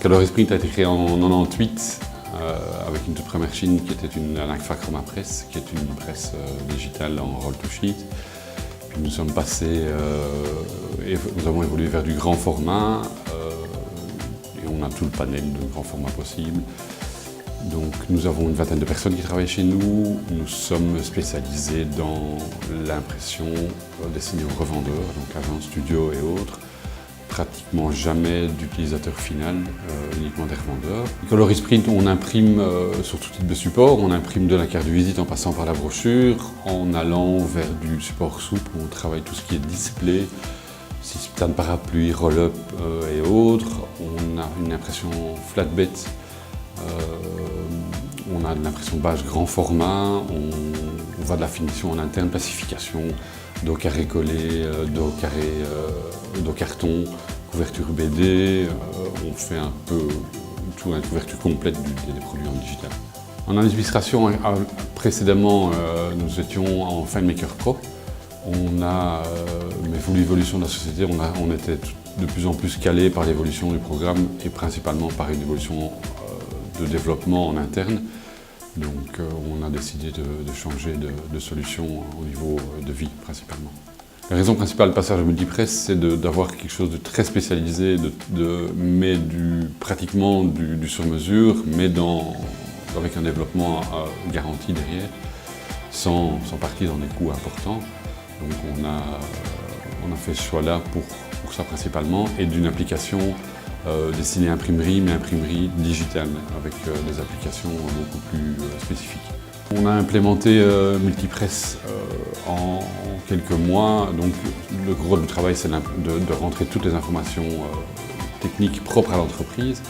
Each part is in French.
Caloris Print a été créé en 98 avec une toute première machine qui était la Agfa Chromapress, qui est une presse digitale en roll to sheet. Puis nous sommes passés et nous avons évolué vers du grand format et on a tout le panel de grand format possible. Donc nous avons une vingtaine de personnes qui travaillent chez nous. Nous sommes spécialisés dans l'impression destinée aux revendeurs, donc agents, studios et autres. Pratiquement jamais d'utilisateur final, uniquement des revendeurs. Caloris Print, on imprime sur tout type de support. On imprime de la carte de visite en passant par la brochure, en allant vers du support souple où on travaille tout ce qui est display, système parapluie, roll-up et autres. On a une impression flatbed. On a de l'impression bâche grand format, on va de la finition en interne, plastification, dos carré collé, dos carton, couverture BD, on fait un peu une couverture complète des produits en digital. En administration, précédemment, nous étions en FileMaker Pro. Mais pour l'évolution de la société, on était de plus en plus calé par l'évolution du programme et principalement par une évolution de développement en interne. Donc on a décidé de changer de solution au niveau de vie principalement. La raison principale du passage à Multipress, c'est d'avoir quelque chose de très spécialisé, mais pratiquement du sur-mesure, mais avec un développement garanti derrière, sans partir dans des coûts importants. Donc on a fait ce choix-là pour ça principalement, et d'une application destinée à imprimerie, mais imprimerie digitale, avec des applications beaucoup plus spécifiques. On a implémenté Multipress en quelques mois, donc le gros du travail c'est de rentrer toutes les informations techniques propres à l'entreprise.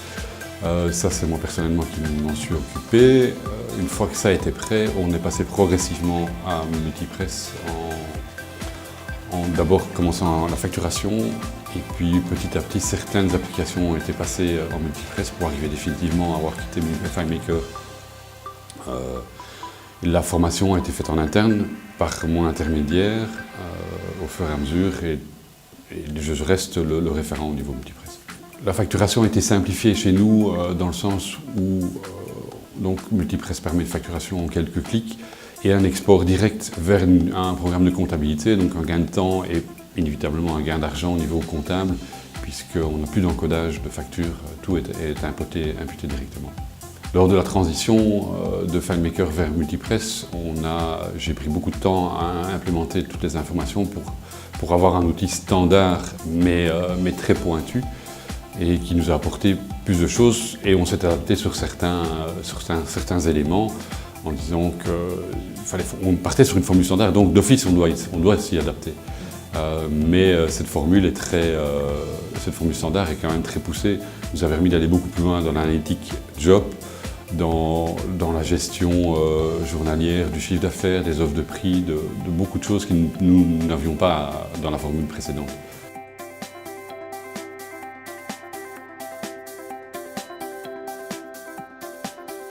Ça c'est moi personnellement qui m'en suis occupé. Une fois que ça a été prêt, on est passé progressivement à Multipress en d'abord commençant la facturation. Et puis petit à petit, certaines applications ont été passées en Multipress pour arriver définitivement à avoir quitté FileMaker. La formation a été faite en interne par mon intermédiaire au fur et à mesure et je reste le référent au niveau Multipress. La facturation a été simplifiée chez nous dans le sens où donc Multipress permet une facturation en quelques clics et un export direct vers un programme de comptabilité, donc un gain de temps et inévitablement un gain d'argent au niveau comptable, puisqu'on n'a plus d'encodage de factures, tout est imputé directement. Lors de la transition de FileMaker vers Multipress, j'ai pris beaucoup de temps à implémenter toutes les informations pour avoir un outil standard, mais très pointu, et qui nous a apporté plus de choses, et on s'est adapté sur certains éléments, en disant qu'on partait sur une formule standard, donc d'office on doit s'y adapter. Mais cette formule standard est quand même très poussée, nous a permis d'aller beaucoup plus loin dans l'analytique job, dans la gestion journalière du chiffre d'affaires, des offres de prix, de beaucoup de choses que nous n'avions pas dans la formule précédente.